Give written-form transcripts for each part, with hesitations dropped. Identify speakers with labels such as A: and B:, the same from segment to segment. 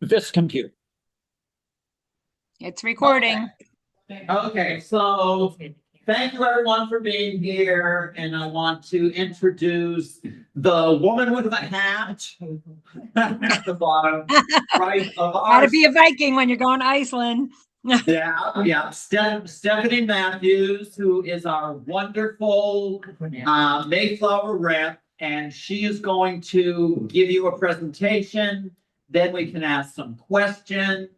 A: this computer.
B: It's recording.
A: Okay, so thank you everyone for being here, and I want to introduce the woman with the hat at the bottom right of
B: Got to
A: our.
B: be a Viking when you're going to Iceland.
A: Yeah. Stephanie Matthews, who is our wonderful Mayflower rep, and she is going to give you a presentation. Then we can ask some questions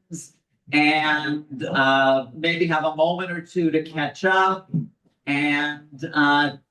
A: and maybe have a moment or two to catch up. And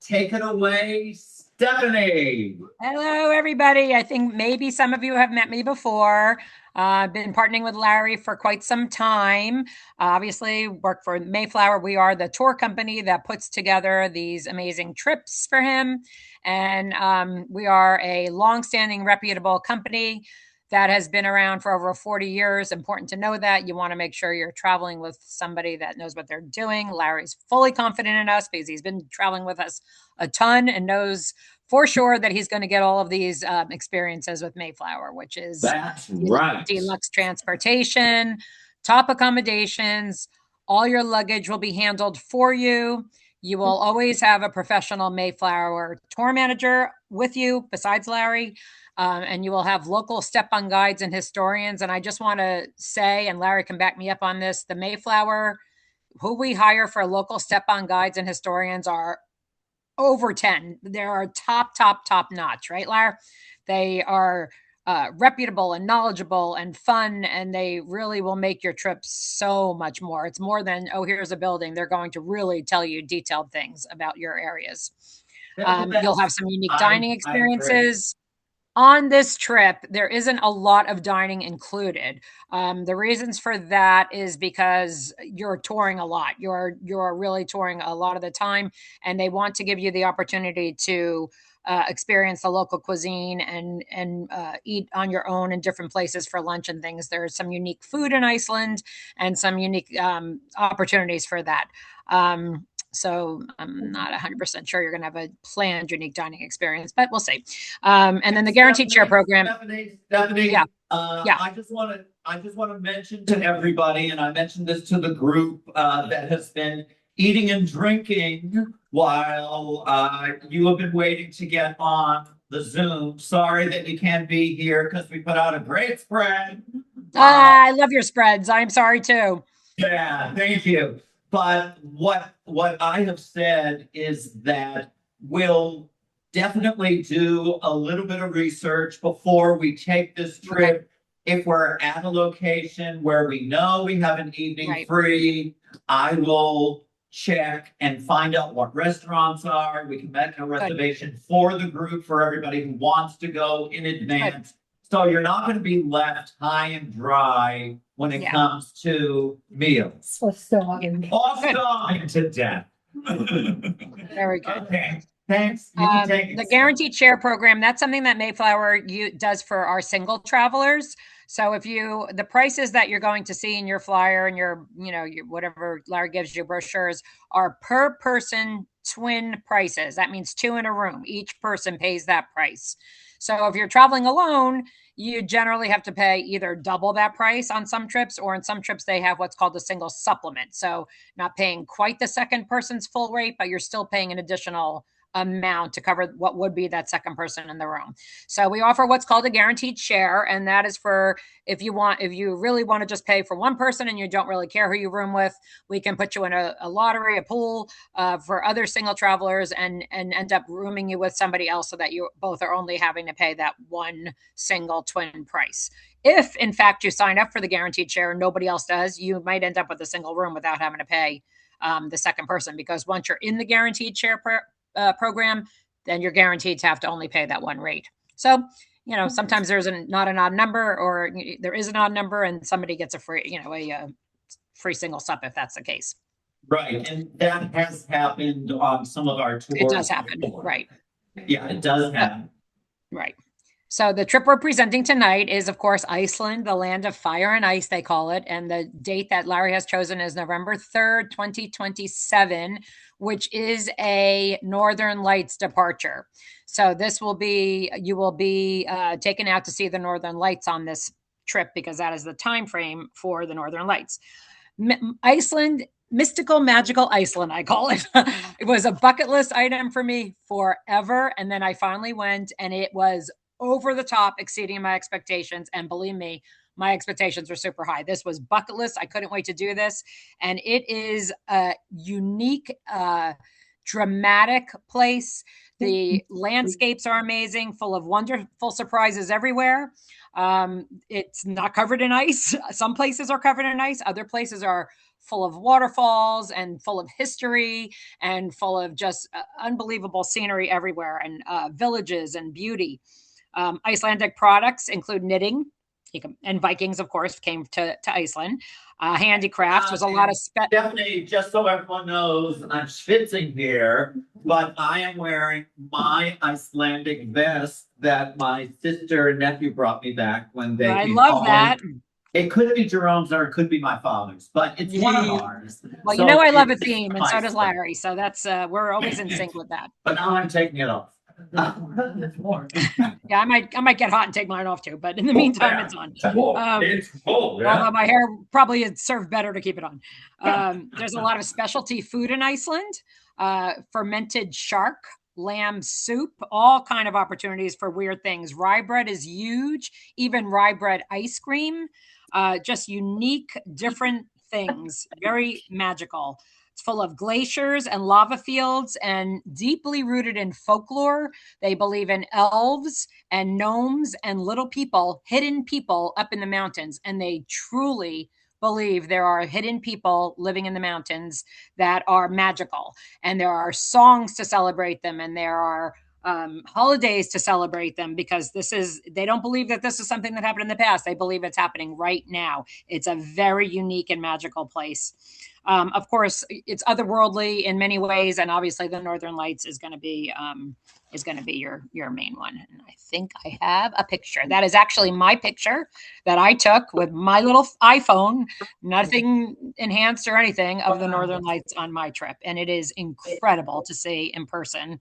A: take it away, Stephanie.
B: Hello, everybody. I think maybe some of you have met me before. I've been partnering with Larry for quite some time. Obviously, work for Mayflower. We are the tour company that puts together these amazing trips for him. And we are a long-standing, reputable company that has been around for over 40 years. Important to know that. You want to make sure you're traveling with somebody that knows what they're doing. Larry's fully confident in us because he's been traveling with us a ton and knows for sure that he's going to get all of these experiences with Mayflower, which is
A: That's right.
B: deluxe transportation, top accommodations. All your luggage will be handled for you. You will always have a professional Mayflower tour manager with you besides Larry. And you will have local step-on guides and historians. And I just want to say, and Larry can back me up on this, the Mayflower, who we hire for local step-on guides and historians are over 10. They are top notch, right, Lar? They are reputable and knowledgeable and fun, and they really will make your trip so much more. It's more than, oh, here's a building. They're going to really tell you detailed things about your areas. You'll have some unique dining
A: I agree.
B: experiences. On this trip, there isn't a lot of dining included. The reasons for that is because you're touring a lot. You're really touring a lot of the time, and they want to give you the opportunity to experience the local cuisine and eat on your own in different places for lunch and things. There's some unique food in Iceland and some unique opportunities for that. So I'm not 100% sure you're going to have a planned unique dining experience, but we'll see. And then the guaranteed share program. Yeah,
A: Stephanie,
B: yeah,
A: I just want to mention to everybody, and I mentioned this to the group that has been eating and drinking while you have been waiting to get on the Zoom. Sorry that you can't be here because we put out a great spread. Uh,
B: I love your spreads. I'm sorry too.
A: yeah, thank you. But what I have said is that we'll definitely do a little bit of research before we take this
B: Okay,
A: trip. If we're at a location where we know we have an evening
B: right,
A: free, I will check and find out what restaurants are. We can make a
B: good,
A: reservation for the group for everybody who wants to go in
B: good.
A: advance. So you're not going to be left high and dry when it
B: Yeah,
A: comes to meals. Or
B: yeah,
A: starving. Or
B: good,
A: starving to death.
B: very good.
A: Okay, thanks. You can take
B: The
A: it, Steph.
B: guaranteed share program, that's something that Mayflower does for our single travelers. So if you, the prices that you're going to see in your flyer and your whatever Larry gives you brochures are per person twin prices. That means two in a room. Each person pays that price. So if you're traveling alone, you generally have to pay either double that price on some trips, or in some trips, they have what's called a single supplement. So not paying quite the second person's full rate, but you're still paying an additional amount to cover what would be that second person in the room. So we offer what's called a guaranteed share, and that is for if you really want to just pay for one person and you don't really care who you room with, we can put you in a lottery, a pool for other single travelers, and end up rooming you with somebody else so that you both are only having to pay that one single twin price. If in fact you sign up for the guaranteed share and nobody else does, you might end up with a single room without having to pay the second person, because once you're in the guaranteed share program, then you're guaranteed to have to only pay that one rate. So, sometimes there's not an odd number, or there is an odd number, and somebody gets a free, a free single sup if that's the case.
A: Right, and that has happened on some of our
B: It does
A: tours
B: happen,
A: before.
B: right?
A: Yeah, it does
B: Uh,
A: happen.
B: right. So the trip we're presenting tonight is, of course, Iceland, the land of fire and ice, they call it. And the date that Larry has chosen is November 3rd, 2027, which is a Northern Lights departure. So you will be taken out to see the Northern Lights on this trip because that is the time frame for the Northern Lights. Iceland, mystical, magical Iceland, I call it. It was a bucket list item for me forever. And then I finally went, and it was over the top, exceeding my expectations. And believe me, my expectations were super high. This was bucket list. I couldn't wait to do this. And it is a unique, dramatic place. The landscapes are amazing, full of wonderful surprises everywhere. It's not covered in ice. Some places are covered in ice. Other places are full of waterfalls and full of history and full of just unbelievable scenery everywhere, and villages and beauty. Icelandic products include knitting. And Vikings, of course, came to Iceland. Handicrafts was a lot of
A: Stephanie, just so everyone knows, I'm schwitzing here, but I am wearing my Icelandic vest that my sister and nephew brought me back when they
B: I
A: came
B: love
A: home.
B: that.
A: It could be Jerome's or it could be my father's, but it's one of ours.
B: Well,
A: So
B: you know I love a
A: it's
B: theme, and so does Larry. So that's we're always in sync with that.
A: But now I'm taking it off.
B: Yeah, I might get hot and take mine off too, but in the meantime, it's on.
A: It's cold, yeah.
B: Although my hair probably is served better to keep it on. There's a lot of specialty food in Iceland, fermented shark, lamb soup, all kind of opportunities for weird things. Rye bread is huge, even rye bread ice cream, just unique, different things, very magical. It's full of glaciers and lava fields and deeply rooted in folklore. They believe in elves and gnomes and little people, hidden people up in the mountains. And they truly believe there are hidden people living in the mountains that are magical. And there are songs to celebrate them. And there are holidays to celebrate them, because they don't believe that this is something that happened in the past. They believe it's happening right now. It's a very unique and magical place. Of course, it's otherworldly in many ways, and obviously the Northern Lights is going to be your main one. And I think I have a picture. That is actually my picture that I took with my little iPhone, nothing enhanced or anything, of the Northern Lights on my trip, and it is incredible to see in person.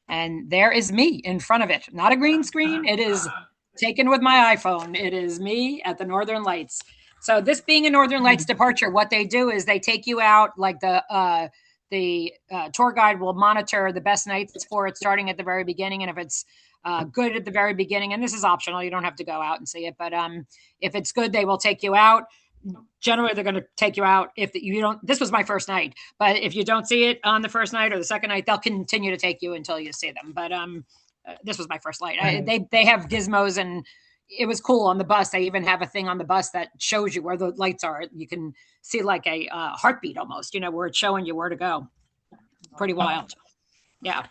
B: And there is me in front of it, not a green screen. It is taken with my iPhone. It is me at the Northern Lights. So this being a Northern Lights departure, what they do is they take you out, like the tour guide will monitor the best nights for it starting at the very beginning. And if it's good at the very beginning, and this is optional, you don't have to go out and see it, but if it's good, they will take you out. Generally, they're going to take you out if you don't. This was my first night, but if you don't see it on the first night or the second night, they'll continue to take you until you see them. But this was my first night. They have gizmos, and it was cool on the bus. They even have a thing on the bus that shows you where the lights are. You can see like a heartbeat almost, where it's showing you where to go. Pretty wild. Yeah.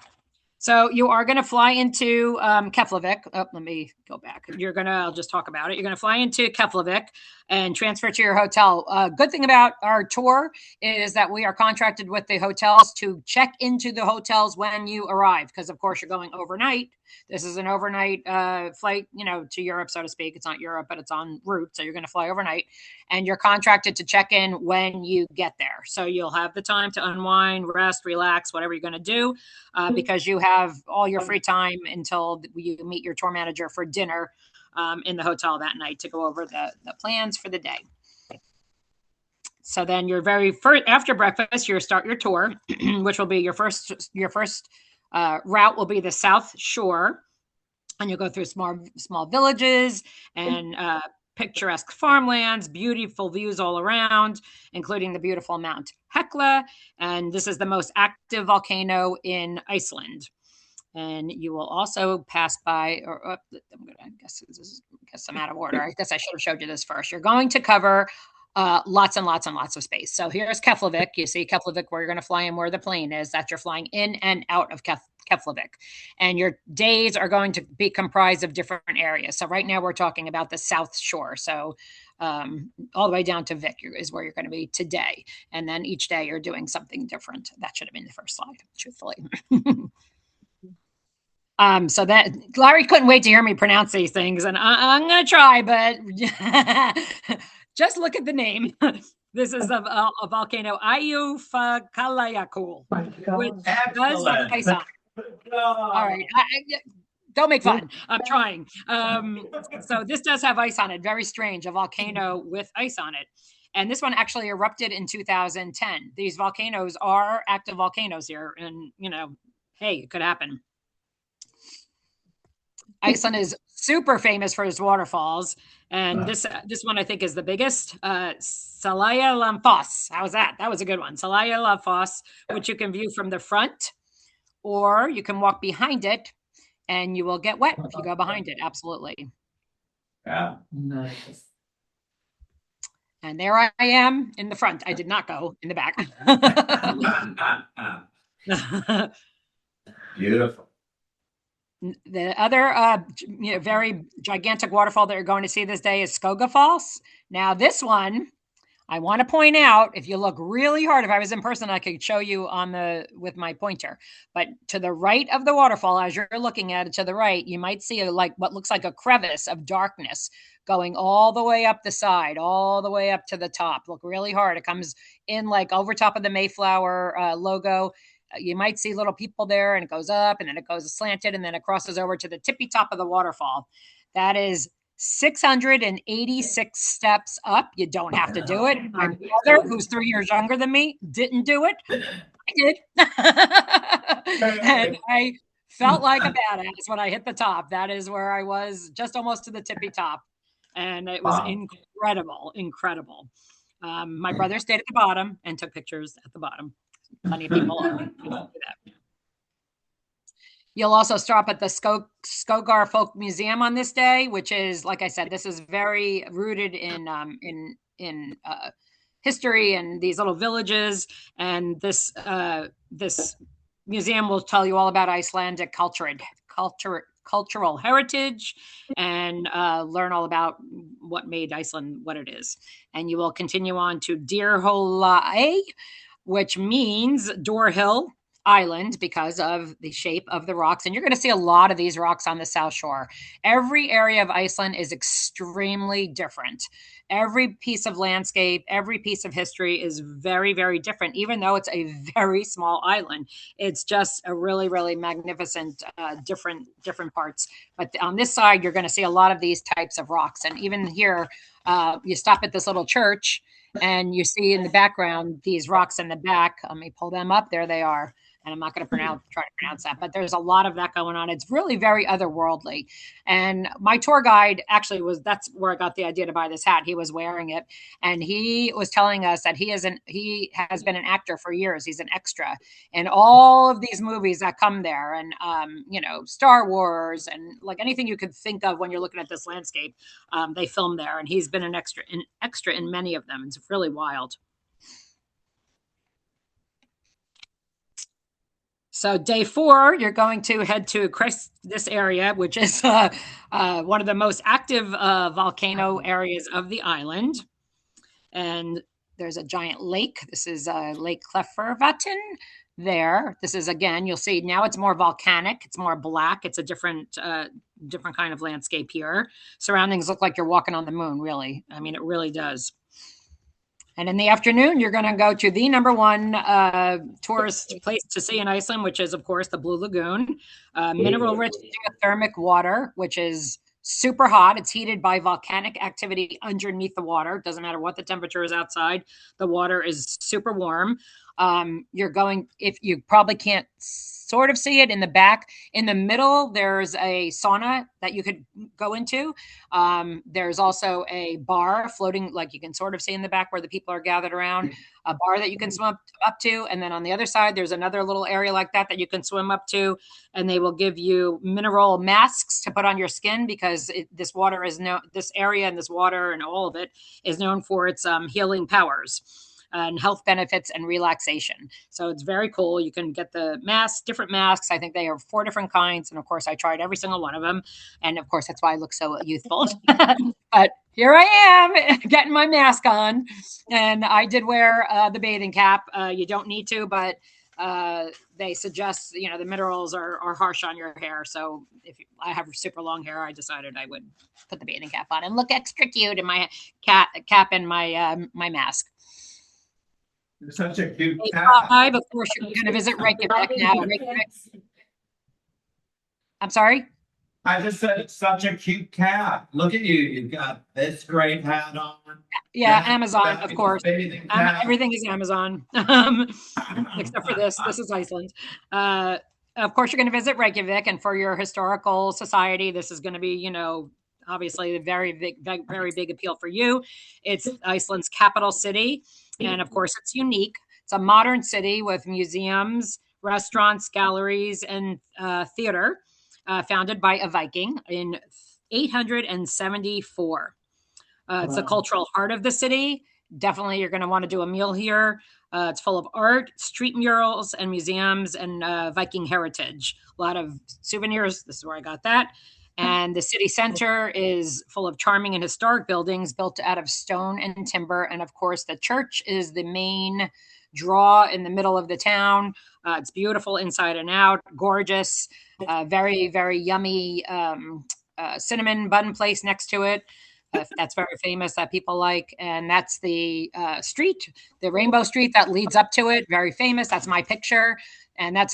B: So you are going to fly into Keflavik. Oh, let me go back. I'll just talk about it. You're going to fly into Keflavik and transfer to your hotel. Good thing about our tour is that we are contracted with the hotels to check into the hotels when you arrive, because of course you're going overnight. This is an overnight flight, to Europe, so to speak. It's not Europe, but it's en route. So you're going to fly overnight, and you're contracted to check in when you get there. So you'll have the time to unwind, rest, relax, whatever you're going to do, because you have all your free time until you meet your tour manager for dinner in the hotel that night to go over the plans for the day. So then your very first, after breakfast, you start your tour, which will be your first route will be the South Shore, and you'll go through small villages and picturesque farmlands, beautiful views all around, including the beautiful Mount Hekla. And this is the most active volcano in Iceland. And you will also pass by, I guess I'm out of order. I guess I should have showed you this first. You're going to cover lots and lots and lots of space. So here's Keflavik. You see Keflavik, where you're going to fly in, where the plane is, that you're flying in and out of Keflavik. And your days are going to be comprised of different areas. So right now we're talking about the South Shore. So all the way down to Vik is where you're going to be today. And then each day you're doing something different. That should have been the first slide, truthfully. So that Larry couldn't wait to hear me pronounce these things, and I'm going to try, but just look at the name. This is a volcano, Ayufakalayakul, which does like All right. Don't make fun. I'm trying. So this does have ice on it. Very strange. A volcano with ice on it. And this one actually erupted in 2010. These volcanoes are active volcanoes here. And, hey, it could happen. Iceland is super famous for its waterfalls. And this one I think is the biggest. Seljalandsfoss. How's that? That was a good one. Seljalandsfoss, which you can view from the front, or you can walk behind it, and you will get wet if you go behind it. Absolutely.
A: Yeah. Nice.
B: And there I am in the front. I did not go in the back.
A: Beautiful.
B: The other very gigantic waterfall that you're going to see this day is Skogafoss. Now, this one, I want to point out, if you look really hard, if I was in person, I could show you with my pointer. But to the right of the waterfall, as you're looking at it to the right, you might see what looks like a crevice of darkness going all the way up the side, all the way up to the top. Look really hard. It comes in like over top of the Mayflower logo. You might see little people there, and it goes up, and then it goes slanted, and then it crosses over to the tippy top of the waterfall. That is 686 steps up. You don't have to do it. My brother, who's 3 years younger than me, didn't do it. I did. And I felt like a badass when I hit the top. That is where I was, just almost to the tippy top. And it was incredible. My brother stayed at the bottom and took pictures at the bottom. Plenty of people do that. You'll also stop at the Skogar Folk Museum on this day, which is, like I said, this is very rooted in history and these little villages. And this museum will tell you all about Icelandic cultural heritage, and learn all about what made Iceland what it is. And you will continue on to Dyrhólaey, which means Door Hill Island, because of the shape of the rocks. And you're going to see a lot of these rocks on the South Shore. Every area of Iceland is extremely different. Every piece of landscape, every piece of history is very, very different, even though it's a very small island. It's just a really, really magnificent, different parts. But on this side, you're going to see a lot of these types of rocks. And even here, you stop at this little church, and you see in the background these rocks in the back. Let me pull them up. There they are. And I'm not going to try to pronounce that, but there's a lot of that going on. It's really very otherworldly. And my tour guide actually that's where I got the idea to buy this hat. He was wearing it, and he was telling us that he has been an actor for years. He's an extra in all of these movies that come there, and Star Wars, and like anything you could think of when you're looking at this landscape, they film there, and he's been an extra in many of them. It's really wild. So day 4, you're going to head to this area, which is one of the most active volcano areas of the island. And there's a giant lake. This is Lake Klefervatn there. This is, again, you'll see now it's more volcanic. It's more black. It's a different kind of landscape here. Surroundings look like you're walking on the moon, really. I mean, it really does. And in the afternoon, you're going to go to the number one tourist place to see in Iceland, which is, of course, the Blue Lagoon. Mineral-rich geothermal water, which is super hot. It's heated by volcanic activity underneath the water. It doesn't matter what the temperature is outside. The water is super warm. If you probably can't sort of see it in the back. In the middle, there's a sauna that you could go into. There's also a bar floating, like you can sort of see in the back where the people are gathered around, a bar that you can swim up to. And then on the other side, there's another little area like that you can swim up to. And they will give you mineral masks to put on your skin, because this area and this water and all of it is known for its healing powers and health benefits and relaxation. So it's very cool. You can get the different masks. I think they are 4 different kinds. And of course, I tried every single one of them. And of course, that's why I look so youthful. But here I am getting my mask on. And I did wear the bathing cap. You don't need to, but they suggest, the minerals are harsh on your hair. So I have super long hair, I decided I would put the bathing cap on and look extra cute in my cap and my mask.
A: You're such a cute cat.
B: Of course, you're going to visit Reykjavik now. I'm sorry?
A: I just said it's such a cute cat. Look at you. You've got this great hat on.
B: Yeah,
A: That
B: Amazon, of
A: fabulous
B: course.
A: bathing cat.
B: Everything is Amazon, except for this. This is Iceland. Of course, you're going to visit Reykjavik, and for your historical society, this is going to be, obviously a very big, very big appeal for you. It's Iceland's capital city, and of course, it's unique. It's a modern city with museums, restaurants, galleries, and theater, founded by a Viking in 874. It's the
A: Wow.
B: cultural heart of the city. Definitely, you're going to want to do a meal here. It's full of art, street murals, and museums, and Viking heritage. A lot of souvenirs. This is where I got that. And the city center is full of charming and historic buildings built out of stone and timber. And of course, the church is the main draw in the middle of the town. It's beautiful inside and out, gorgeous, very, very yummy cinnamon bun place next to it. That's very famous that people like. And that's the street, the Rainbow Street that leads up to it. Very famous. That's my picture. And that's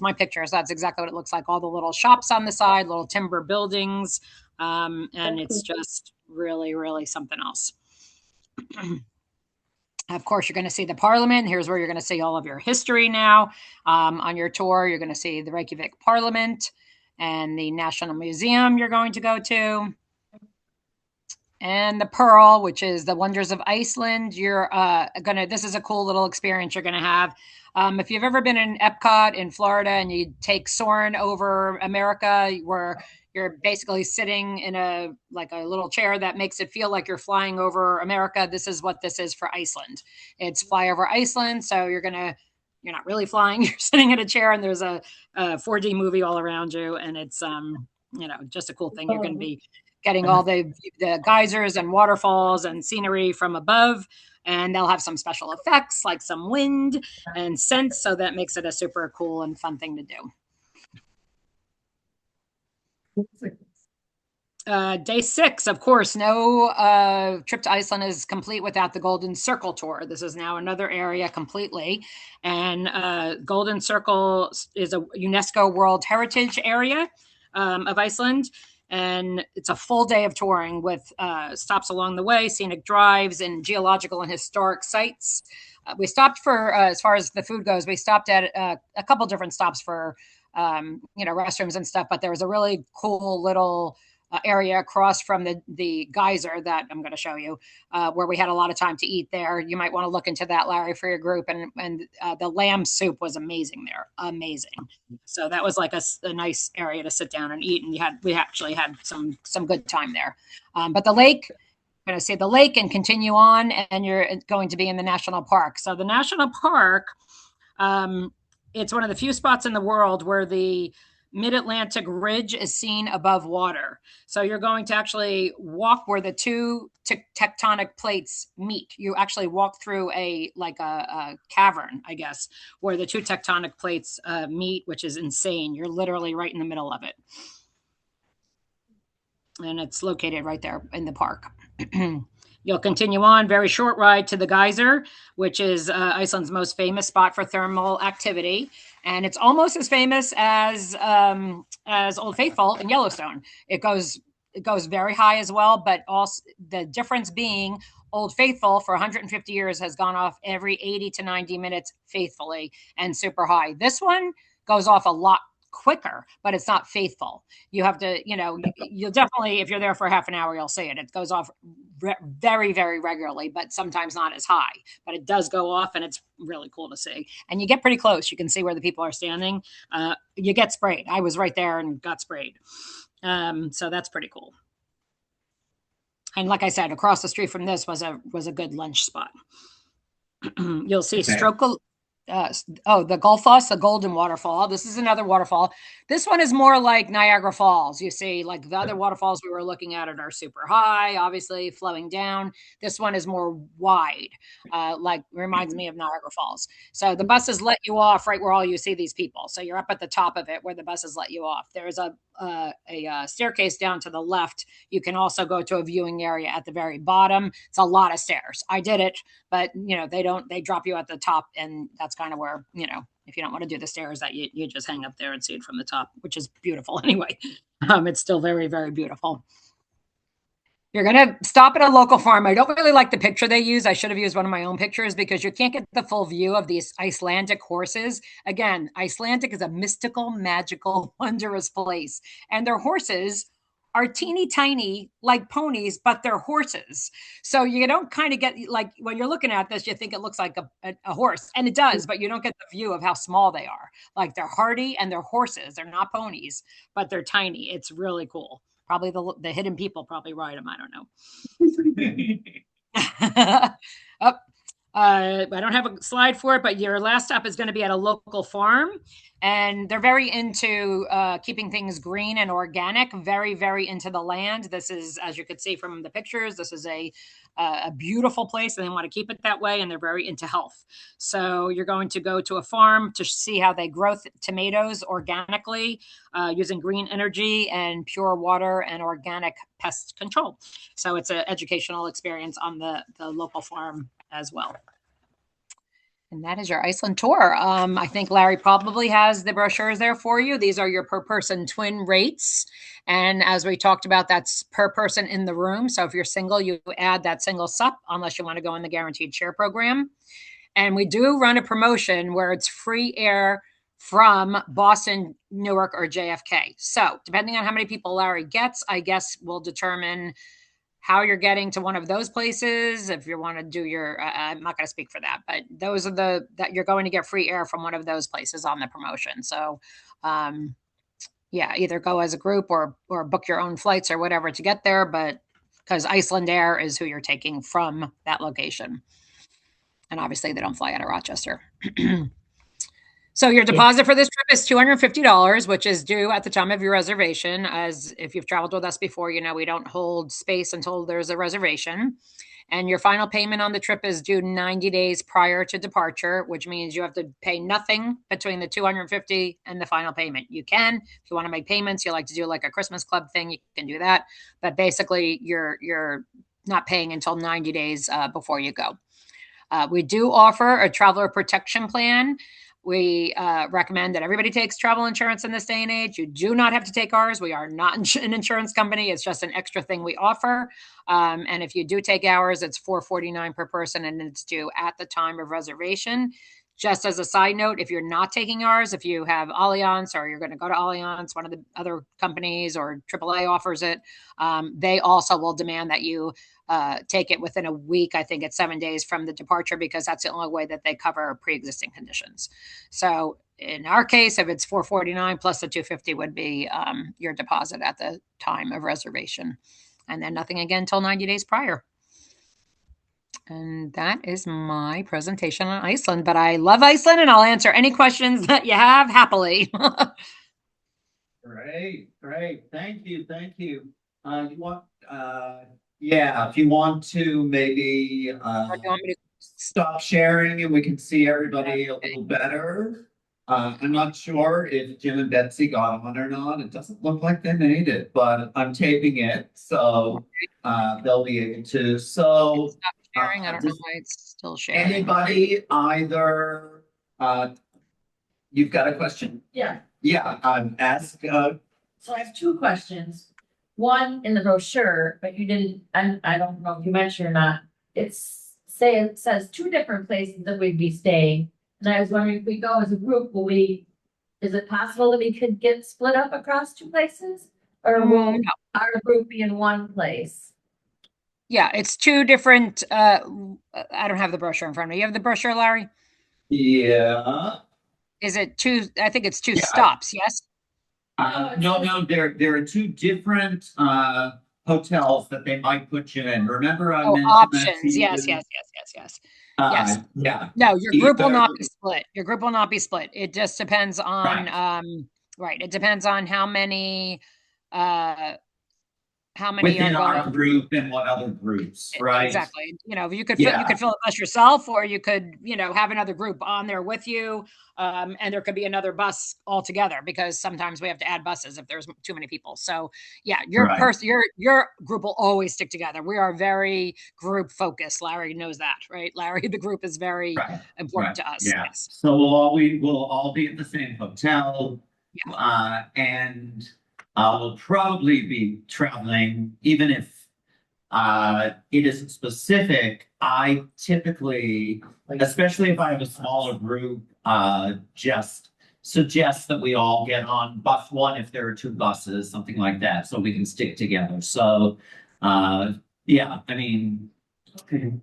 B: my picture. So that's exactly what it looks like. All the little shops on the side, little timber buildings. And it's just really, really something else. Of course, you're going to see the Parliament. Here's where you're going to see all of your history now. On your tour, you're going to see the Reykjavik Parliament and the National Museum you're going to go to. And the Pearl, which is the wonders of Iceland. This is a cool little experience you're gonna have. If you've ever been in Epcot in Florida and you take Soarin' over America, where you're basically sitting in a little chair that makes it feel like you're flying over America, this is what this is for Iceland. It's fly over Iceland, so you're not really flying. You're sitting in a chair and there's a 4D movie all around you, and it's just a cool thing. You're going to be getting all the geysers and waterfalls and scenery from above, and they'll have some special effects like some wind and scents, so that makes it a super cool and fun thing to do. Day 6, of course, no trip to Iceland is complete without the Golden Circle tour. This is now another area completely. And Golden Circle is a UNESCO World Heritage Area of Iceland. And it's a full day of touring with stops along the way, scenic drives, and geological and historic sites. We stopped for, as far as the food goes, we stopped at a couple different stops for, restrooms and stuff. But there was a really cool little area across from the geyser that I'm going to show you, where we had a lot of time to eat there. You might want to look into that, Larry, for your group. And the lamb soup was amazing there, amazing. So that was like a nice area to sit down and eat, and we actually had some good time there. But the lake. Going to see the lake and continue on, and you're going to be in the national park. So the national park, it's one of the few spots in the world where the Mid-Atlantic Ridge is seen above water. So you're going to actually walk where the two tectonic plates meet. You actually walk through a cavern, I guess, where the two tectonic plates meet, which is insane. You're literally right in the middle of it. And it's located right there in the park. You'll continue on, very short ride to the geyser, which is Iceland's most famous spot for thermal activity. And it's almost as famous as Old Faithful in Yellowstone. It goes very high as well, but also the difference being Old Faithful for 150 years has gone off every 80 to 90 minutes faithfully and super high. This one goes off a lot quicker, but it's not faithful. You have to, you'll definitely, if you're there for half an hour, you'll see it. It goes off very, very regularly, but sometimes not as high, but it does go off, and it's really cool to see. And you get pretty close. You can see where the people are standing. You get sprayed. I was right there and got sprayed. So that's pretty cool. And like I said, across the street from this was a good lunch spot. You'll see Strokel. The Gullfoss, the Golden Waterfall. This is another waterfall. This one is more like Niagara Falls. You see, like the other waterfalls we were looking at are super high, obviously flowing down. This one is more wide, reminds me of Niagara Falls. So the buses let you off right where all you see these people. So you're up at the top of it where the buses let you off. There's a staircase down to the left. You can also go to a viewing area at the very bottom. It's a lot of stairs. I did it, but they drop you at the top, and that's kind of where, you know, if you don't want to do the stairs, that you just hang up there and see it from the top, which is beautiful anyway. It's still very, very beautiful. You're going to stop at a local farm. I don't really like the picture they use. I should have used one of my own pictures because you can't get the full view of these Icelandic horses. Again, Icelandic is a mystical, magical, wondrous place. And their horses are teeny tiny like ponies, but they're horses. So you don't kind of get, like, when you're looking at this, you think it looks like a horse, and it does, but you don't get the view of how small they are. Like, they're hardy and they're horses. They're not ponies, but they're tiny. It's really cool. Probably the hidden people probably ride them. I don't know. Oh, I don't have a slide for it, but your last stop is going to be at a local farm. And they're very into keeping things green and organic, very, very into the land. This is, as you could see from the pictures, this is a beautiful place, and they want to keep it that way, and they're very into health. So you're going to go to a farm to see how they grow tomatoes organically using green energy and pure water and organic pest control. So it's an educational experience on the local farm as well. And that is your Iceland tour. I think Larry probably has the brochures there for you. These are your per person twin rates. And as we talked about, that's per person in the room. So if you're single, you add that single sup unless you want to go in the guaranteed share program. And we do run a promotion where it's free air from Boston, Newark, or JFK. So depending on how many people Larry gets, I guess will determine how you're getting to one of those places. If you want to do your, I'm not going to speak for that, but those are that you're going to get free air from one of those places on the promotion. So, yeah, either go as a group or book your own flights or whatever to get there. But because Iceland Air is who you're taking from that location. And obviously they don't fly out of Rochester. So your deposit for this trip is $250, which is due at the time of your reservation. As if you've traveled with us before, you know we don't hold space until there's a reservation. And your final payment on the trip is due 90 days prior to departure, which means you have to pay nothing between the $250 and the final payment. You can, if you want to make payments, you like to do like a Christmas club thing, you can do that. But basically, you're not paying until 90 days before you go. We do offer a traveler protection plan. We recommend that everybody takes travel insurance in this day and age. You do not have to take ours. We are not an insurance company. It's just an extra thing we offer. And if you do take ours, it's $449 per person, and it's due at the time of reservation. Just as a side note, if you're not taking ours, if you have Allianz or you're going to go to Allianz, one of the other companies, or AAA offers it, they also will demand that you take it within a week. I think it's 7 days from the departure, because that's the only way that they cover pre-existing conditions. So in our case, if it's $449 plus the $250 would be your deposit at the time of reservation, and then nothing again until 90 days prior. And that is my presentation on Iceland. But I love Iceland, and I'll answer any questions that you have happily.
A: Great. Thank you. You want, yeah, if you want to maybe
B: You want me to
A: stop sharing and we can see everybody a little better. I'm not sure if Jim and Betsy got on or not. It doesn't look like they made it, but I'm taping it, so they'll be able to. So
B: stop sharing? I don't know why it's still sharing.
A: Anybody either you've got a question?
C: Yeah,
A: Ask
C: so I have two questions. One in the brochure, but you didn't, I don't know if you mentioned or not. It says two different places that we'd be staying. And I was wondering if we go as a group, is it possible that we could get split up across two places? Or will our group be in one place?
B: Yeah, it's two different, I don't have the brochure in front of me. You have the brochure, Larry?
A: Yeah.
B: Is it two? I think it's two stops, yes?
A: No, there are two different hotels that they might put you in. Remember I mentioned
B: options. Yes. Yes.
A: Yeah.
B: No, your group will not be split. Your group will not be split. It just depends on right. It depends on how many how many are
A: within our
B: going.
A: group and what other groups, right?
B: Exactly. You know, you could
A: Yeah.
B: fill a bus yourself, or you could, have another group on there with you. And there could be another bus altogether, because sometimes we have to add buses if there's too many people. So yeah,
A: Right.
B: your group will always stick together. We are very group focused. Larry knows that, right? Larry, the group is very
A: Right.
B: important
A: Right.
B: to us.
A: Yeah.
B: Yes.
A: So we'll all be at the same hotel.
B: Yeah.
A: And we'll probably be traveling, even if it isn't specific. I typically, especially if I have a smaller group, just suggest that we all get on bus one if there are two buses, something like that, so we can stick together. So, yeah, I mean,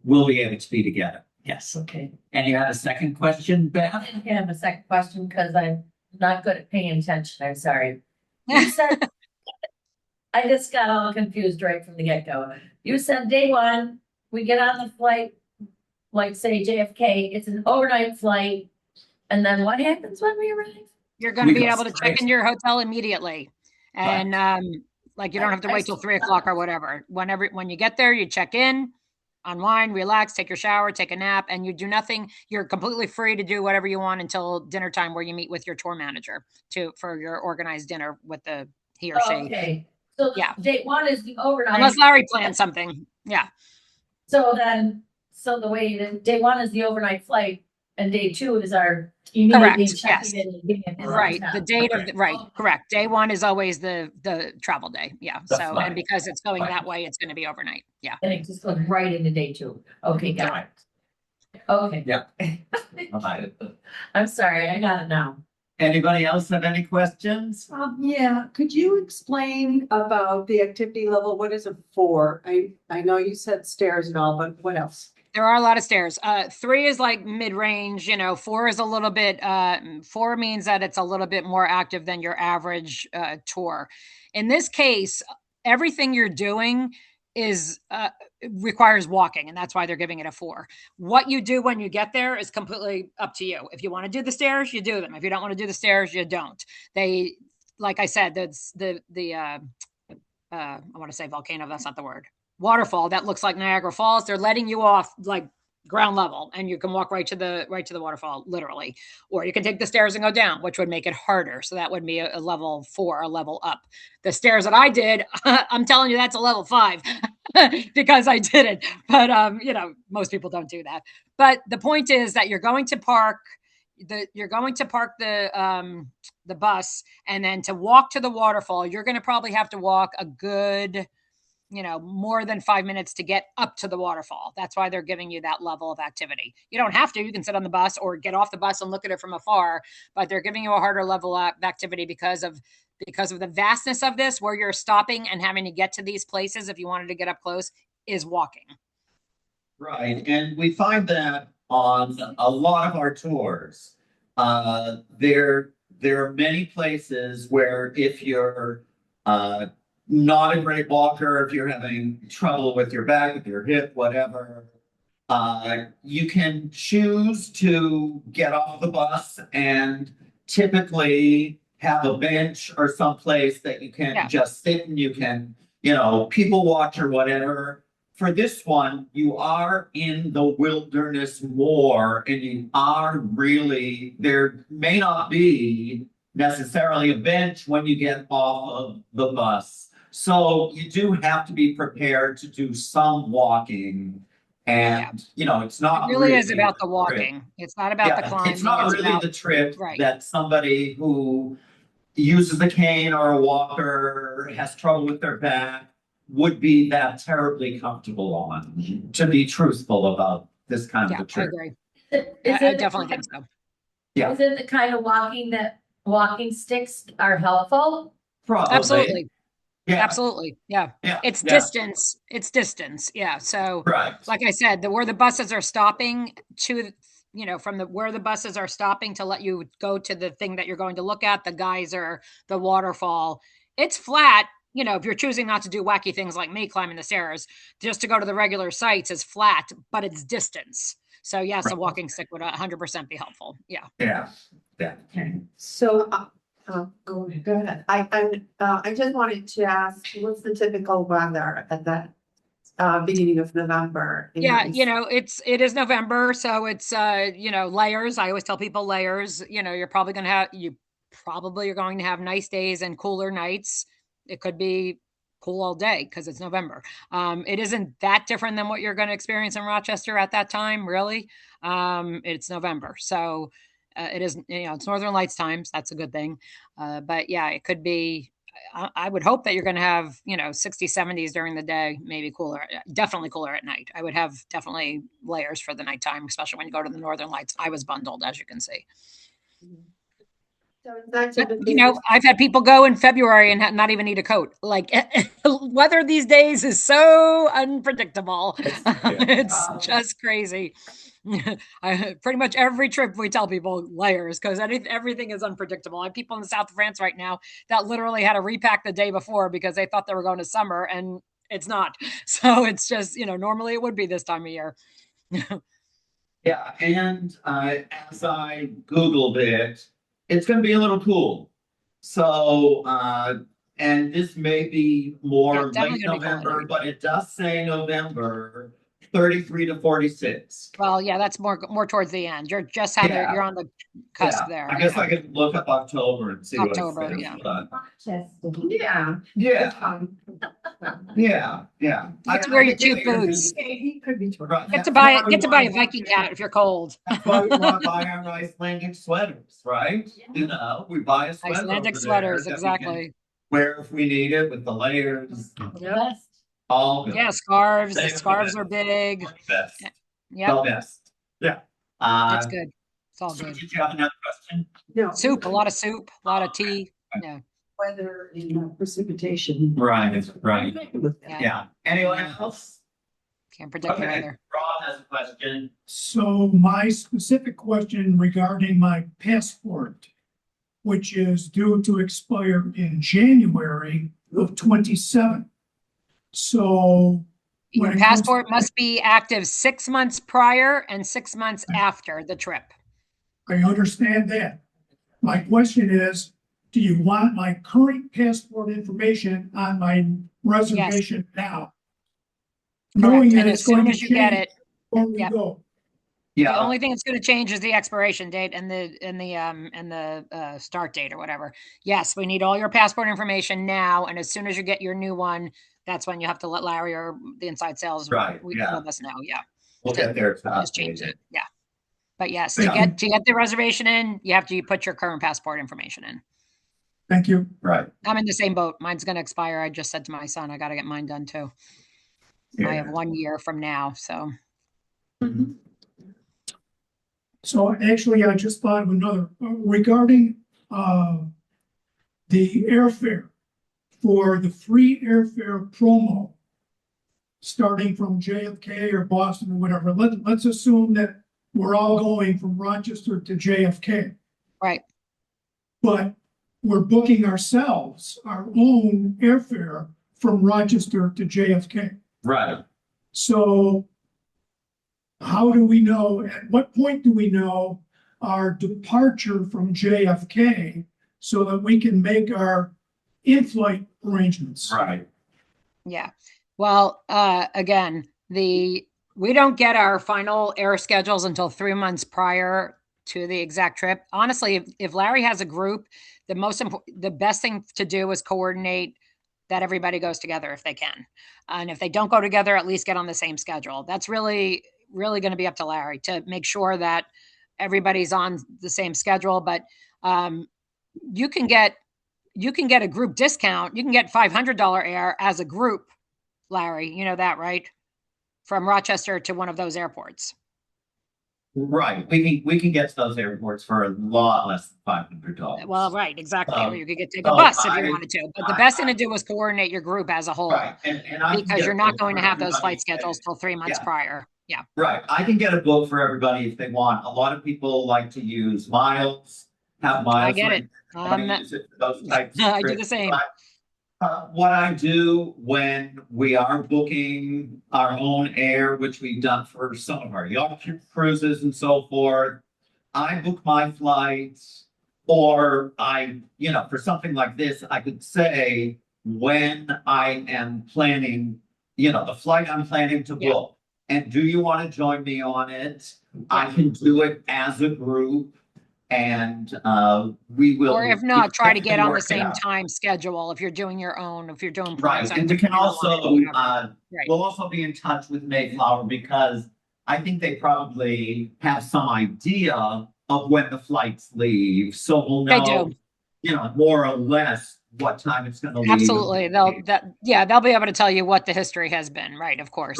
A: we'll be able to be together. Yes.
C: Okay.
A: And you had a second question,
C: I
A: Beth?
C: didn't have a second question because I'm not good at paying attention. I'm sorry. You said, I just got all confused right from the get-go. You said day one, we get on the flight, like say JFK, it's an overnight flight. And then what happens when we arrive?
B: You're going to
A: We
B: be
A: go
B: able to check
A: straight-
B: in your hotel immediately. And like, you don't have to wait till 3 o'clock or whatever. When you get there, you check in, unwind, relax, take your shower, take a nap, and you do nothing. You're completely free to do whatever you want until dinner time, where you meet with your tour manager for your organized dinner with he or she.
C: Okay, so
B: Yeah.
C: day one is the overnight.
B: Unless Larry plans something. Yeah.
C: So the way that day one is the overnight flight and day two is our immediately
B: Correct,
C: checking
B: yes.
C: in and getting in the
B: Right.
C: hotel.
B: The date of right. Correct. Day one is always the travel day. Yeah.
A: That's
B: So,
A: fine.
B: and because it's going
A: Fine.
B: that way, it's going to be overnight. Yeah.
C: And it just goes right into day two. Okay, got it. Okay.
A: Yeah. Bye.
C: I'm sorry, I got it now.
A: Anybody else have any questions?
D: Yeah, could you explain about the activity level? What is it for? I know you said stairs and all, but what else?
B: There are a lot of stairs. 3 is like mid-range, 4 is a little bit, 4 means that it's a little bit more active than your average tour. In this case, everything you're doing is requires walking, and that's why they're giving it a 4. What you do when you get there is completely up to you. If you want to do the stairs, you do them. If you don't want to do the stairs, you don't. They, like I said, that's I want to say volcano, that's not the word. Waterfall that looks like Niagara Falls. They're letting you off like ground level, and you can walk right to the waterfall, literally. Or you can take the stairs and go down, which would make it harder. So that would be a level 4, a level up. The stairs that I did, I'm telling you, that's a level 5 because I did it. But most people don't do that. But the point is that you're going to park the bus, and then to walk to the waterfall, you're going to probably have to walk a good, more than 5 minutes to get up to the waterfall. That's why they're giving you that level of activity. You don't have to. You can sit on the bus or get off the bus and look at it from afar, but they're giving you a harder level of activity because of the vastness of this, where you're stopping and having to get to these places if you wanted to get up close, is walking.
A: Right, and we find that on a lot of our tours. There are many places where if you're not a great walker, if you're having trouble with your back, with your hip, whatever, you can choose to get off the bus and typically have a bench or someplace that you can just sit and you can, people watch or whatever. For this one, you are in the wilderness more, and you are really, there may not be necessarily a bench when you get off of the bus. So you do have to be prepared to do some walking. And, it's not
B: It really is about the walking. It's not about the climbing.
A: It's not really
B: about
A: the trip
B: right.
A: that somebody who uses a cane or a walker, has trouble with their back, would be that terribly comfortable on, to be truthful about this kind of a
B: I
A: trip.
B: agree.
C: I
B: I definitely think so.
A: Yeah.
C: Is it the kind of walking that walking sticks are helpful?
A: Probably.
B: Absolutely.
A: Yeah.
B: Absolutely. Yeah.
A: Yeah.
B: It's
A: Yeah.
B: distance. It's distance. Yeah. So
A: Right.
B: like I said, where the buses are stopping to, from where the buses are stopping to let you go to the thing that you're going to look at, the geyser, the waterfall, it's flat. If you're choosing not to do wacky things like me climbing the stairs, just to go to the regular sites is flat, but it's distance. So yes,
A: Right.
B: a walking stick would 100% be helpful. Yeah.
A: Yeah. Yeah.
D: So Go ahead.
E: Go ahead. I just wanted to ask, what's the typical weather at the beginning of November? in
B: Yeah,
E: Iceland?
B: it is November, so it's layers. I always tell people layers. You're probably going to have are going to have nice days and cooler nights. It could be cool all day because it's November. It isn't that different than what you're going to experience in Rochester at that time, really. It's November, so it is, it's Northern Lights times. That's a good thing. But yeah, it could be. I would hope that you're going to have, 60s, 70s during the day, maybe cooler, definitely cooler at night. I would have definitely layers for the nighttime, especially when you go to the Northern Lights. I was bundled, as you can see.
E: So is that
B: But,
E: typically
B: I've had people go in February and not even need a coat. Like, weather these days is so unpredictable. It's just crazy. Pretty much every trip we tell people layers because everything is unpredictable. I have people in the south of France right now that literally had to repack the day before because they thought they were going to summer and it's not. So it's just, normally it would be this time of year.
A: Yeah, and as I Googled it, it's gonna be a little cool. So, and this may be
B: Yeah,
A: more
B: definitely
A: late
B: gonna be cool at
A: November,
B: night.
A: but it does say November 33 to 46.
B: Well, yeah, that's more towards the end.
A: Yeah.
B: You're on the cusp
A: Yeah,
B: there.
A: I guess
B: Yeah.
A: I could look up October and see what it
B: October,
A: says,
B: yeah.
A: but
E: yeah.
A: yeah, yeah.
B: You get to wear your two boots.
E: He could be.
A: Right.
B: Get to buy a Viking hat if you're cold.
A: That's why we want to buy our Icelandic sweaters, right? We buy a sweater
B: Icelandic
A: over
B: sweaters,
A: there that we can
B: exactly.
A: wear if we need it with the layers,
B: Yep.
A: all good.
B: Yeah, scarves. The
A: Save the
B: scarves
A: best.
B: are big.
A: Best.
B: Yep,
A: The best. Yeah.
B: that's good. It's all
A: So
B: good.
A: did you have another question?
D: No.
B: Soup, a lot of soup, a lot of tea. Yeah.
D: Weather and precipitation.
A: Right, right.
B: Yeah.
A: Yeah. Anyone else?
B: Can't predict the
A: Okay,
B: weather.
A: Rob has a question.
F: So my specific question regarding my passport, which is due to expire in January of 27. So
B: Your
F: when it comes-
B: passport must be active 6 months prior and 6 months after the trip.
F: I understand that. My question is, do you want my current passport information on my reservation now? Knowing
B: Correct.
F: that
B: And
F: it's
B: as
F: going
B: soon
F: to
B: as you get
F: change
B: it,
F: when we
B: Yep.
F: go.
B: the
A: Yeah,
B: only thing that's going to change is the expiration date and the start date or whatever. Yes, we need all your passport information now, and as soon as you get your new one, that's when you have to let Larry or the inside sales
A: Right, yeah.
B: let us know. Yeah,
A: we'll get there.
B: just change it. Yeah, but yes, to
F: Thank you.
B: get the reservation in, you have to put your current passport information in.
F: Thank you.
A: Right.
B: I'm in the same boat. Mine's going to expire. I just said to my son, I got to get mine done too. I have
A: Yeah.
B: 1 year from now, so.
F: So actually, I just thought of another regarding the airfare for the free airfare promo starting from JFK or Boston or whatever. Let's assume that we're all going from Rochester to JFK,
B: Right.
F: but we're booking ourselves our own airfare from Rochester to JFK.
A: Right.
F: So how do we know, at what point do we know our departure from JFK so that we can make our in-flight arrangements?
A: Right.
B: Yeah. Well, again, we don't get our final air schedules until 3 months prior to the exact trip. Honestly, if Larry has a group, the best thing to do is coordinate that everybody goes together if they can. And if they don't go together, at least get on the same schedule. That's really going to be up to Larry to make sure that everybody's on the same schedule. But you can get a group discount. You can get $500 air as a group, Larry. You know that, right? From Rochester to one of those airports.
A: Right. We can get to those airports for a lot less than $500.
B: Well, right, exactly. Or you could take a
A: so
B: bus if you
A: I-
B: wanted to. But the best thing to do is coordinate your group as a whole.
A: Right. And I can
B: Because
A: get
B: you're
A: a
B: not
A: book
B: going to
A: for
B: have those
A: everybody
B: flight schedules till 3 months
A: Yeah.
B: prior. Yeah.
A: Right. I can get a book for everybody if they want. A lot of people like to use miles, have miles.
B: I get it.
A: Use it for those types of
B: I do
A: trips.
B: the same.
A: But, what I do when we are booking our own air, which we've done for some of our yacht cruises and so forth, I book my flights Or for something like this, I could say when I am planning, the flight I'm planning to
B: Yeah.
A: book. And do you want to join me on it? I can do it as a group and we will.
B: Or if not, try to get on the
A: work it
B: same
A: out.
B: time schedule if you're doing your own, if you're doing
A: Right,
B: parts.
A: and we can also,
B: Right.
A: we'll also be in touch with Mayflower because I think they probably have some idea of when the flights leave, so we'll
B: They
A: know,
B: do.
A: more or less what time it's gonna leave.
B: Absolutely. They'll be able to tell you what the history has been. Right. Of course.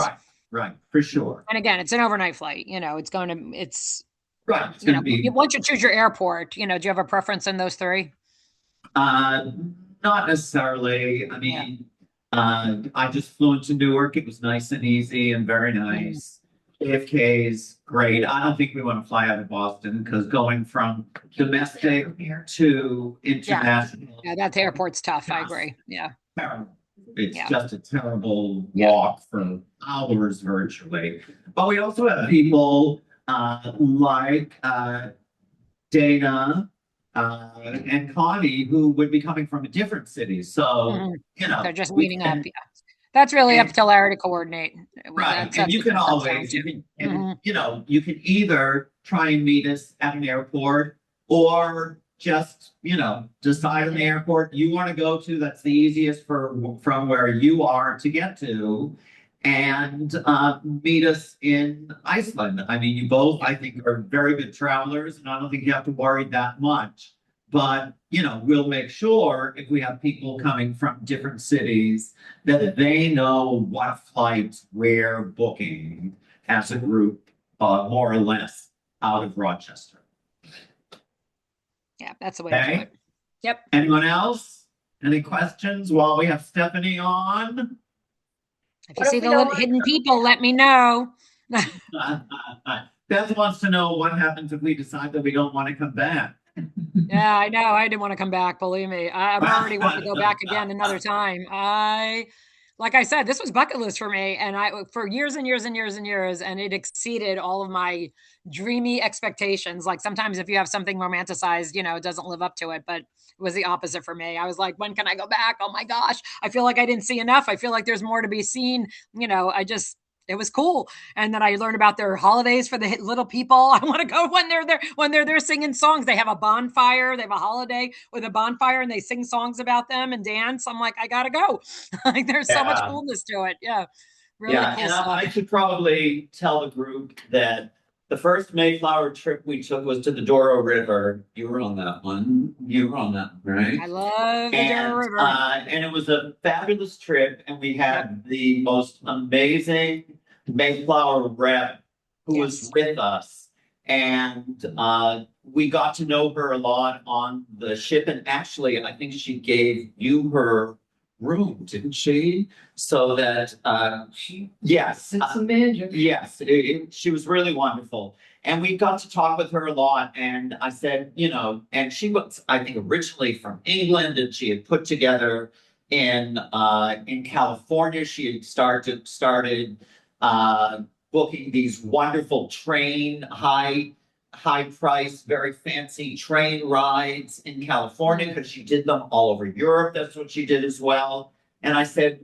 A: Right, for sure.
B: And again, it's an overnight flight. It's
A: Right, it's gonna be,
B: once you choose your airport, do you have a preference in those three?
A: not necessarily, I mean, I just flew into Newark, it was nice and easy and very nice. JFK's great, I don't think we wanna fly out of Boston, because going from domestic to international.
B: Yeah, that airport's tough. I agree. Yeah.
A: Terrible. It's
B: Yeah.
A: just a terrible
B: Yeah.
A: walk for hours virtually. But we also have people like Dana and Connie who would be coming from a different city. So,
B: Mhm. They're just
A: we
B: meeting
A: can-
B: up. Yeah. That's really up to Larry to coordinate.
A: Right,
B: That's
A: and you
B: what
A: can
B: it comes down
A: always,
B: to.
A: you can either try and meet us at an airport or just, decide on the airport you want to go to, that's the easiest from where you are to get to. And meet us in Iceland. I mean, you both, I think, are very good travelers, and I don't think you have to worry that much. But, we'll make sure if we have people coming from different cities that they know what flights we're booking as a group, more or less, out of Rochester.
B: Yeah, that's the way to do
A: Okay.
B: it. Yep.
A: Anyone else? Any questions while we have Stephanie on?
B: If you
C: What if
B: see
C: we
B: the
C: don't
B: little
C: wanna
B: hidden people, let me know.
A: Beth wants to know what happens if we decide that we don't want to come back.
B: Yeah, I know. I didn't want to come back. Believe me, I'm already wanting to go back again another time. Like I said, this was bucket list for me, and for years and years and years and years, and it exceeded all of my dreamy expectations. Like sometimes if you have something romanticized, it doesn't live up to it, but it was the opposite for me. I was like, when can I go back? Oh my gosh, I feel like I didn't see enough. I feel like there's more to be seen. It was cool. And then I learned about their holidays for the little people. I want to go when they're there singing songs. They have a bonfire. They have a holiday with a bonfire and they sing songs about them and dance. I'm like, I gotta go. Like there's so much coolness to it. Yeah. Really cool
A: and
B: stuff.
A: I should probably tell the group that the first Mayflower trip we took was to the Douro River. You were on that one. Right?
B: I love the Douro River.
A: And it was a fabulous trip, and we had the most amazing Mayflower rep who was with us. And we got to know her a lot on the ship. And actually, I think she gave you her room, didn't she? So that yes,
D: It's amazing.
A: yes, she was really wonderful. And we got to talk with her a lot. And I said, and she was, I think, originally from England, and she had put together in California. She had started booking these wonderful high price, very fancy train rides in California because she did them all over Europe. That's what she did as well. And I said,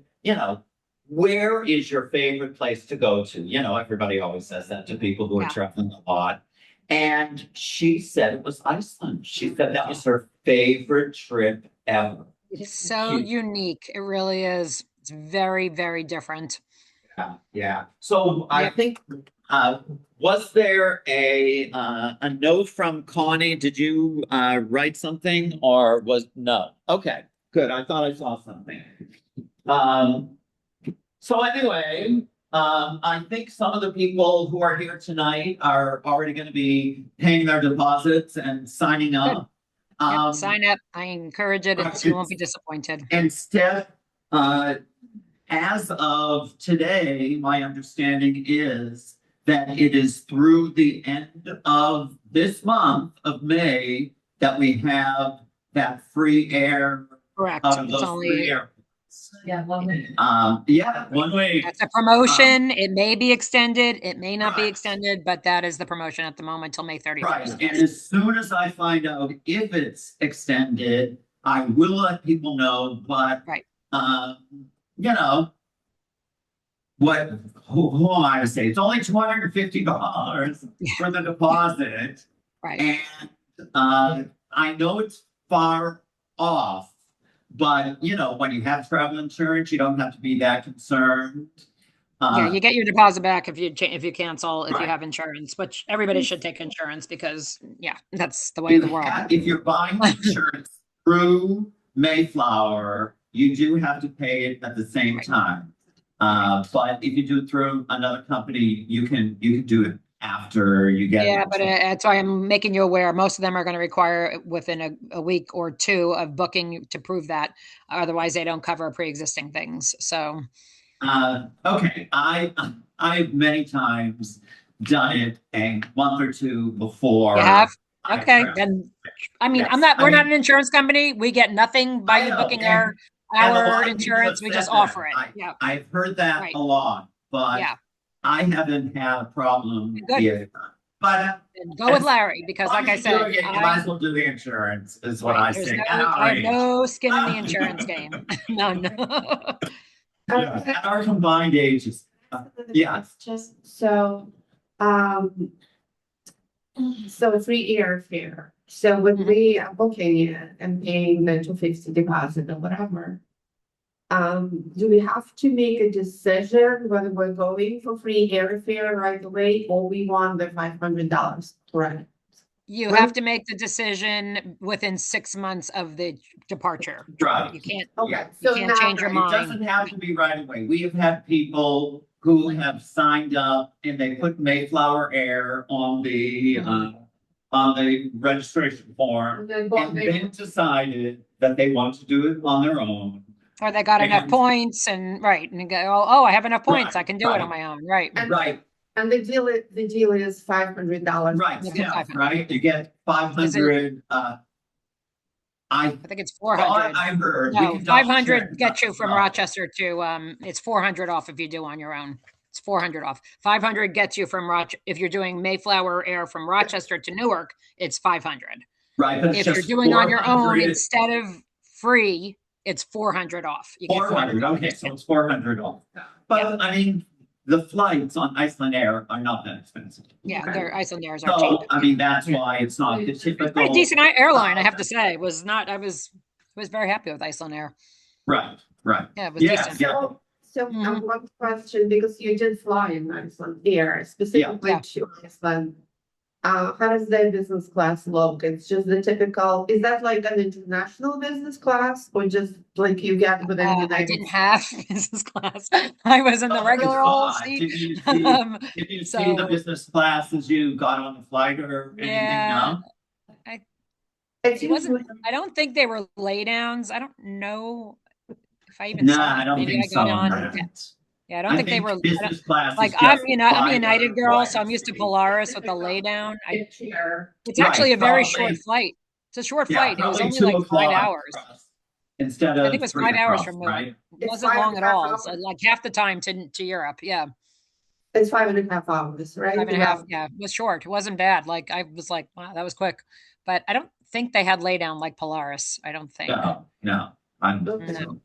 A: where is your favorite place to go to? Everybody always says that to people who are traveling a lot. And she said it was Iceland. She said that was her favorite trip ever.
B: It's so unique. It really is. It's very, very different.
A: Yeah. So I think, was there a note from Connie? Did you write something or no? Okay, good. I thought I saw something. So anyway, I think some of the people who are here tonight are already going to be paying their deposits and signing up.
B: Sign up. I encourage it. You won't be disappointed.
A: And Steph, as of today, my understanding is that it is through the end of this month of May that we have that free air.
B: Correct.
A: Out of
B: It's
A: those
B: only
A: free airports.
C: Yeah, 1 week.
A: Yeah, 1 week.
B: That's a promotion. It may be extended, it may not be
A: Right.
B: extended, but that is the promotion at the moment till May
A: Right,
B: 31st.
A: and as soon as I find out if it's extended, I will let people know, but.
B: Right.
A: You know. Who am I to say? It's only $250 for the deposit.
B: Right.
A: And, I know it's far off, but when you have travel insurance, you don't have to be that concerned.
B: Yeah, you get your deposit back if you cancel, if you
A: Right.
B: have insurance, which everybody should take insurance because, yeah, that's the way of the world.
A: If you're buying insurance through Mayflower, you do have to pay it at the same
B: Right.
A: time. But if you do it through another company, you can do it after you get.
B: Yeah, but that's why I'm making you aware. Most of them are going to require it within a week or two of booking to prove that. Otherwise, they don't cover pre-existing things. So,
A: Okay, I've many times done it a month or two before.
B: you have?
A: I
B: Okay,
A: travel.
B: then, I mean,
A: Yes,
B: we're not an insurance company. We get nothing by
A: I
B: you
A: know,
B: booking
A: and a lot
B: our
A: of people
B: insurance.
A: have
B: We
A: said
B: just
A: that.
B: offer it. Yeah,
A: I've heard that
B: Right.
A: a lot, but
B: yeah.
A: I haven't had a problem
B: Good.
A: with it. But
B: And go with Larry because, like I said,
A: you might as well do the insurance, is what I
B: there's
A: say.
B: no,
A: At our
B: I have
A: age.
B: no skin in the insurance game. No.
A: Yeah, at our combined ages. Yeah.
E: Just so, so free airfare. So when
B: Mhm.
E: we are booking it and paying the 250 deposit or whatever. Do we have to make a decision whether we're going for free airfare right away or we want the $500 credit?
B: You
E: When-
B: have to make the decision within 6 months of the departure.
A: Right.
B: You can't,
E: Okay,
A: Yeah.
B: you
E: so
B: can't
E: now,
B: change your
A: It
B: mind.
A: doesn't have to be right away. We have had people who have signed up and they put Mayflower Air on the registration form.
E: and then what
A: And
E: they-
A: then decided that they want to do it on their own.
B: Or they got enough
A: And-
B: points and you go, oh, I have enough points.
A: Right,
B: I can do it
A: right.
B: on my own. Right.
E: And-
A: Right,
E: And the deal is $500.
A: right,
B: You get
A: yeah,
B: 500.
A: right. You get 500,
B: I think it's
A: thought
B: 400.
A: I heard. we
B: No,
A: can double
B: 500
A: check.
B: gets you from
A: No.
B: Rochester to, it's 400 off if you do on your own. It's 400 off. 500 gets you from if you're doing Mayflower Air from Rochester to Newark, it's 500.
A: Right, but it's
B: If you're
A: just
B: doing on your own
A: 400.
B: instead of free, it's 400 off. You get
A: 400, okay, so it's 400 off. But I mean, the flights on Iceland Air are not that expensive.
B: Yeah,
A: Okay.
B: their Iceland Airs are
A: So,
B: cheap.
A: I mean, that's why it's not the typical.
B: Pretty decent airline, I have to say. I was very happy with Iceland Air.
A: Right, right.
B: Yeah, it was
A: Yes,
B: decent.
A: yeah,
E: So
B: Mhm.
E: one question, because you did fly in Iceland Air, specifically
B: Yeah.
E: to Iceland. How does their business class look? It's just the typical, is that like an international business class or just like you get within the
B: I
E: United
B: didn't
E: States?
B: have business class. I was in the
A: Oh,
B: regular
A: it's
B: old
A: not.
B: seat.
A: Did you see,
B: Um,
A: did you see the
B: so-
A: business class as you got on the flight or anything?
B: Yeah.
A: No?
E: It's
B: It wasn't-
E: usually,
B: I don't think they were lay downs. I don't know if I even
A: No,
B: saw
A: I
B: them.
A: don't
B: Maybe
A: think
B: I got
A: so.
B: on.
A: no.
B: Yeah, I don't think they were. I don't-
A: Business class.
B: Like
A: is
B: I'm,
A: just
B: I'm a
A: by
B: United
A: the
B: girl, so I'm
A: flight
B: used to
A: seat.
B: Polaris with the lay down.
E: it's here.
B: It's
A: Right,
B: actually a very
A: probably.
B: short flight. It's a short
A: Yeah,
B: flight. It was
A: probably
B: only
A: 2
B: like 5
A: o'clock
B: hours.
A: across Instead
B: I
A: of
B: think it was
A: 3
B: 5 hours
A: across,
B: from Newark.
A: right?
B: It
E: It's
B: wasn't
E: 5
B: long
E: and
B: at
E: a half
B: all. So
E: hours.
B: like half the time to Europe. Yeah,
E: It's 5.5 hours, right?
B: 5.5.
E: Well,
B: Yeah, it was short. It wasn't bad. Like I was like, wow, that was quick. But I don't think they had lay down like Polaris. I don't think.
A: No, I'm,
E: Okay.
A: so,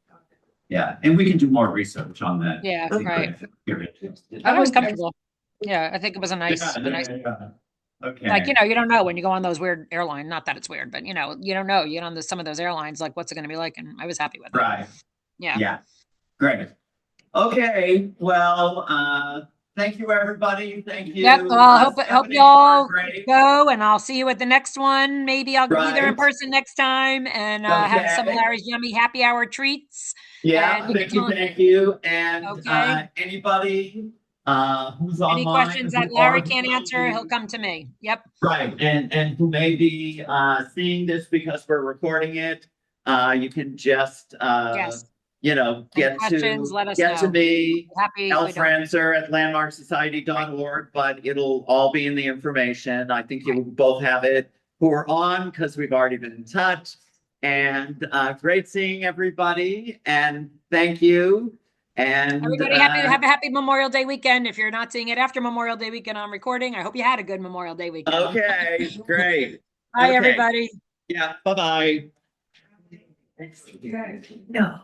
A: yeah, and we can do more research on that.
B: Yeah,
E: Okay.
B: right.
A: If you're interested.
B: But it was
E: Okay.
B: comfortable. Yeah, I think it was a nice.
A: Yeah. Okay.
B: Like, you don't know when you go on those weird airline, not that it's weird, but you don't know, on some of those airlines, like what's it going to be like? And I was happy with it.
A: Right,
B: Yeah.
A: yeah, great. Okay, well, thank you, everybody, thank you.
B: Yep. Well, I hope
A: Stephanie,
B: y'all
A: you're great.
B: go and I'll see you at the next one. Maybe I'll be there in
A: Right.
B: person next time and have some of
A: Okay.
B: Larry's yummy happy hour treats.
A: Yeah,
B: and you can
A: thank you, and,
B: Okay.
A: anybody, who's online.
B: Any questions that
A: who
B: Larry
A: are-
B: can't answer, he'll come to me. Yep.
A: Right, and who may be, seeing this because we're recording it, you can just,
B: Yes.
A: get
B: questions,
A: to,
B: let us
A: get to
B: know.
A: me,
B: Happy. if we don't-
A: lfrancer@landmarksociety.org, but it'll all be in the information. I think you both have it who are on, because we've already been in touch. And great seeing everybody, and thank you. And
B: Everybody have a happy Memorial Day weekend. If you're not seeing it after Memorial Day weekend on recording, I hope you had a good Memorial Day weekend.
A: okay, great.
B: Bye,
A: Okay.
B: everybody.
A: Yeah, bye-bye.
C: No.